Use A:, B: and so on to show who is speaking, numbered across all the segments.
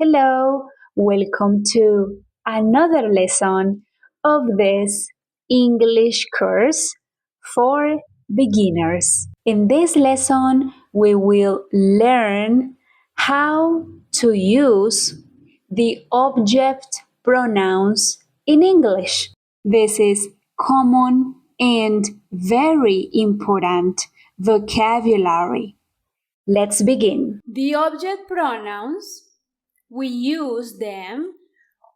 A: Hello, welcome to another lesson of this English course for beginners. In this lesson, we will learn how to use the object pronouns in English. This is common and very important vocabulary. Let's begin.
B: The object pronouns, we use them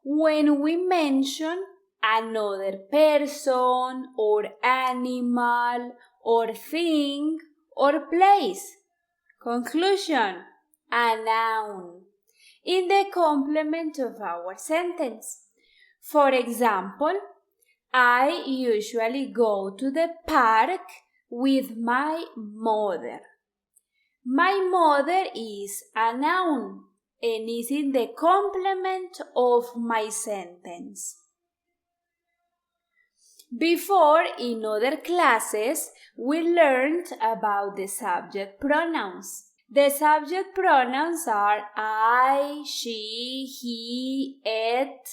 B: when we mention another person or animal or thing or place. Conclusion, a noun in the complement of our sentence. For example, I usually go to the park with my mother. My mother is a noun and is in the complement of my sentence. Before, in other classes, we learned about the subject pronouns. The subject pronouns are I, she, he, it,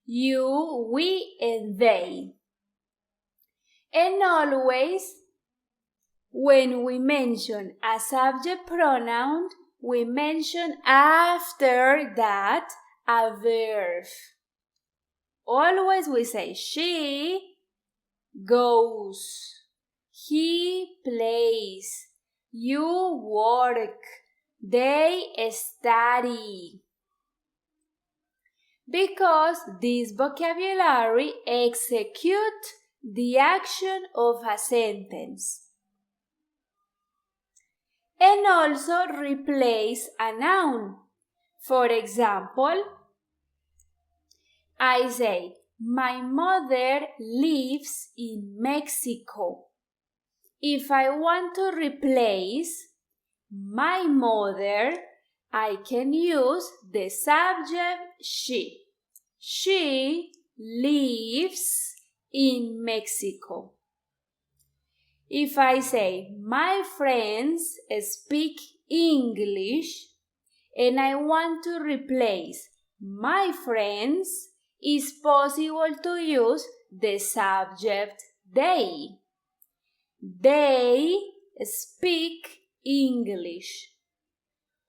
B: you, we, and they. And always, when we mention a subject pronoun, we mention after that a verb. Always we say she goes, he plays, you work, they study. Because this vocabulary executes the action of a sentence. And also replace a noun. For example, I say, my mother lives in Mexico. If I want to replace my mother, I can use the subject she. She lives in Mexico. If I say, my friends speak English, and I want to replace my friends, it's possible to use the subject they. They speak English.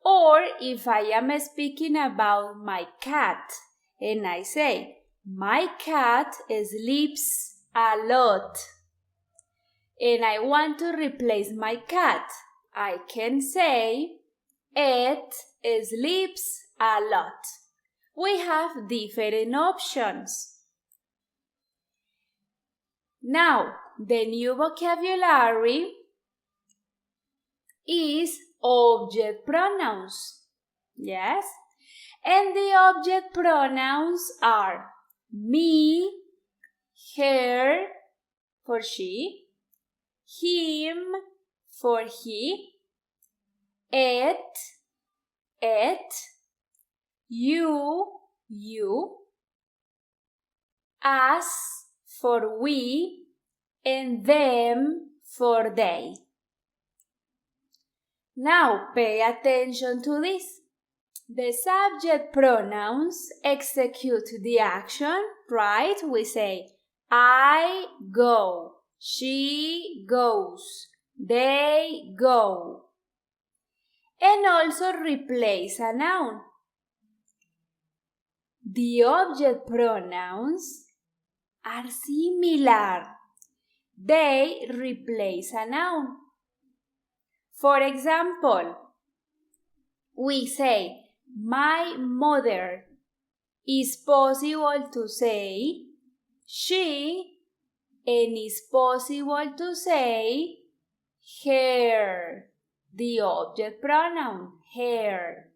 B: Or if I am speaking about my cat, and I say, my cat sleeps a lot, and I want to replace my cat, I can say, it sleeps a lot. We have different options. Now, the new vocabulary is object pronouns. Yes? And the object pronouns are me, her for she, him for he, it, you, us for we, and them for they. Now pay attention to this. The subject pronouns execute the action, right? We say, I go, she goes, they go. And also replace a noun. The object pronouns are similar. They replace a noun. For example, we say, my mother. Is possible to say she, and is possible to say her. The object pronoun, her.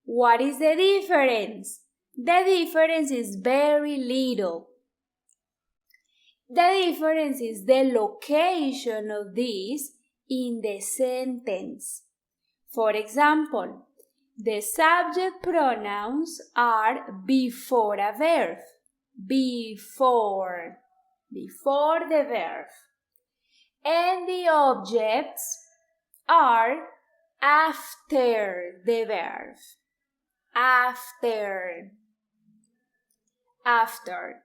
B: What is the difference? The difference is very little. The difference is the location of this in the sentence. For example, the subject pronouns are before a verb. Before the verb. And the objects are after the verb. after. After.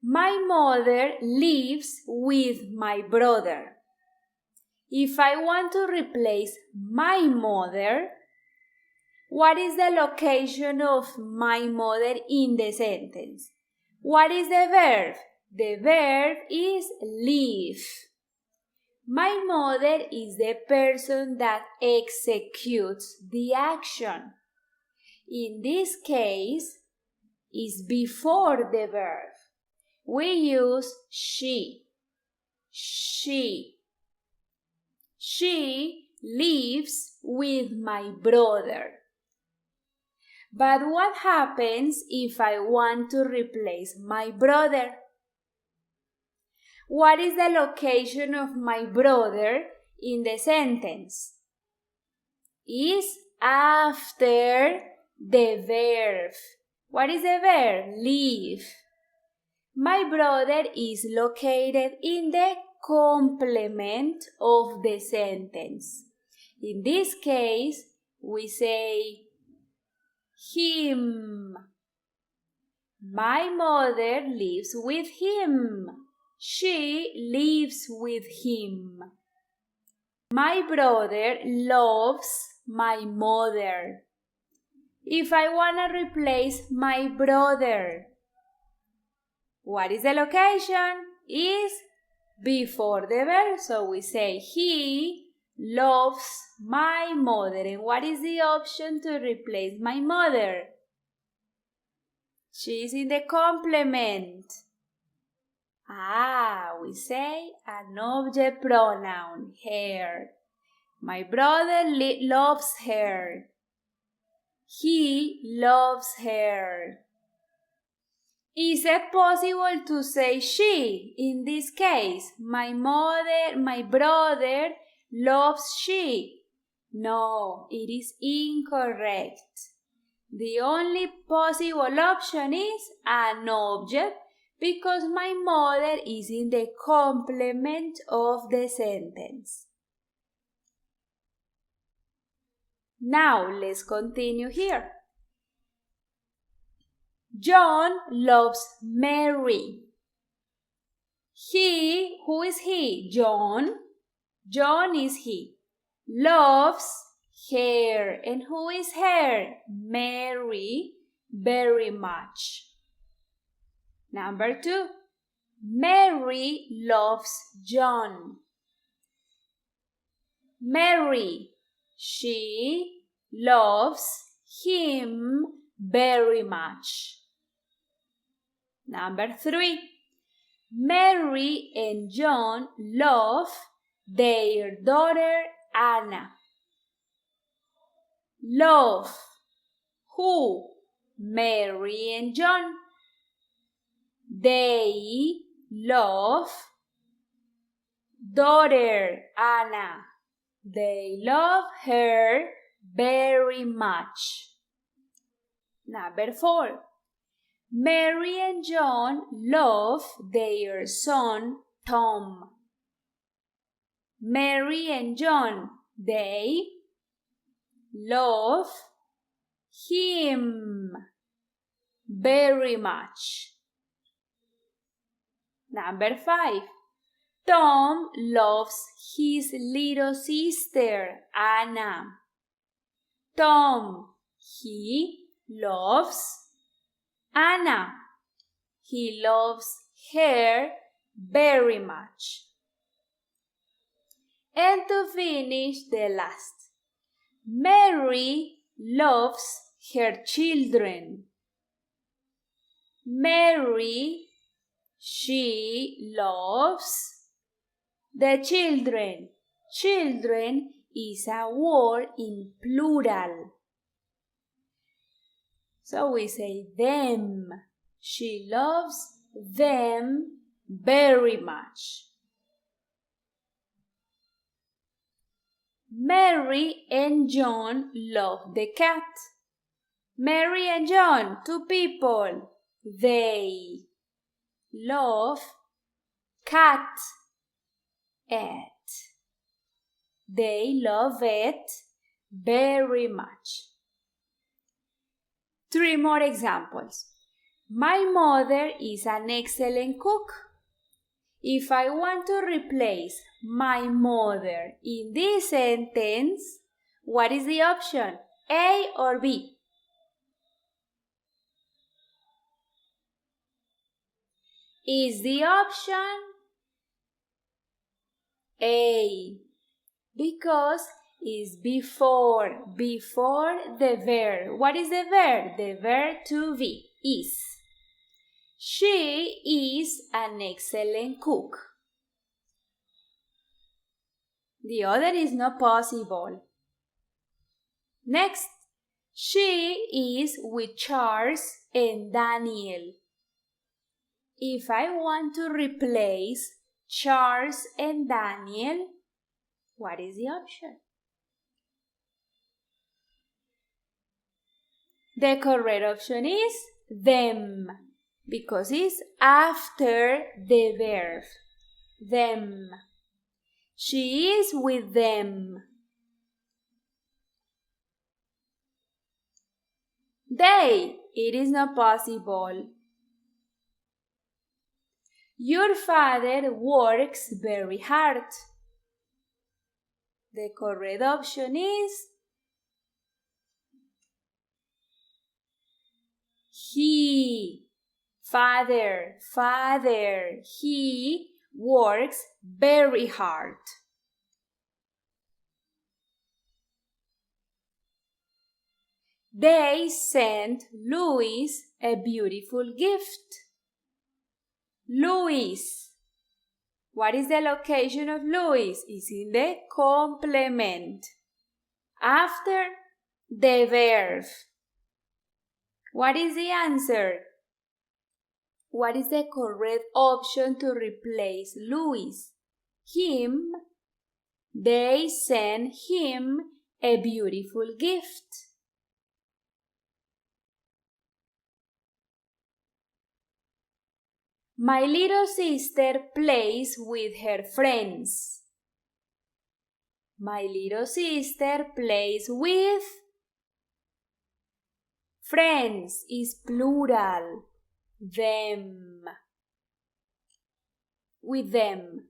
B: My mother lives with my brother. If I want to replace my mother, what is the location of my mother in the sentence? What is the verb? The verb is live. My mother is the person that executes the action. In this case, is before the verb. We use she. She. She lives with my brother. But what happens if I want to replace my brother? What is the location of my brother in the sentence? Is after the verb. What is the verb? Live. My brother is located in the complement of the sentence. In this case, we say him. My mother lives with him. She lives with him. My brother loves my mother. If I want to replace my brother, what is the location? Is before the verb. So we say he loves my mother. And what is the option to replace my mother? She is in the complement. We say an object pronoun, her. My brother loves her. He loves her. Is it possible to say she? In this case, my brother loves she. No, it is incorrect. The only possible option is an object because my mother is in the complement of the sentence. Now let's continue here. John loves Mary. Who is he? John. John is he. Loves her. And who is her? Mary, very much. Number 2. Mary loves John. Mary, she loves him very much. Number 3. Mary and John love their daughter Anna. Love. Who? Mary and John. They love daughter Anna. They love her very much. Number 4. Mary and John love their son Tom. Mary and John, they love him very much. Number 5. Tom loves his little sister Anna. Tom, he loves Anna. He loves her very much. And to finish the last, Mary loves her children. Mary, she loves the children. Children is a word in plural. So we say them. She loves them very much. Mary and John love the cat. Mary and John, 2 people. They love cat. It. They love it very much. 3 more examples. My mother is an excellent cook. If I want to replace my mother in this sentence, what is the option? A or B? Is the option A, because it's before the verb. What is the verb? The verb to be, is. She is an excellent cook. The other is not possible. Next, she is with Charles and Daniel. If I want to replace Charles and Daniel, what is the option? The correct option is them, because it's after the verb. Them. She is with them. They. It is not possible. Your father works very hard. The correct option is he. Father, he works very hard. They sent Louis a beautiful gift. Louis. What is the location of Louis? It's in the complement. After the verb. What is the answer? What is the correct option to replace Louis? Him. They sent him a beautiful gift. My little sister plays with her friends. My little sister plays with friends is plural. Them. With them.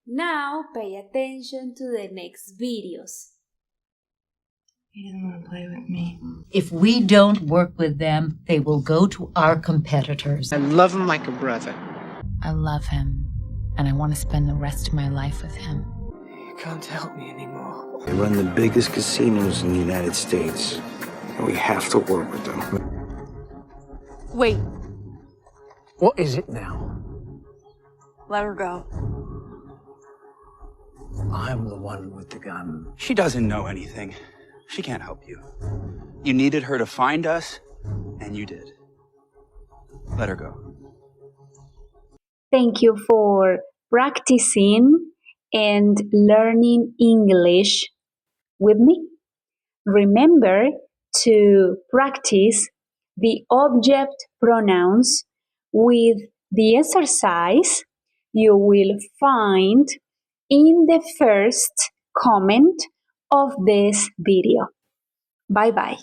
B: Now pay attention to the next videos.
C: He doesn't want to play with me. If we don't work with them, they will go to our competitors.
D: I love him like a brother.
E: I love him, and I want to spend the rest of my life with him.
D: You can't help me anymore.
F: They run the biggest casinos in the United States, and we have to work with them.
G: Wait,
D: What is it now?
G: let her go.
D: I'm the one with the gun.
H: She doesn't know anything. She can't help you. You needed her to find us, and you did. Let her go.
A: Thank you for practicing and learning English with me. Remember to practice the object pronouns with the exercise you will find in the first comment of this video. Bye bye.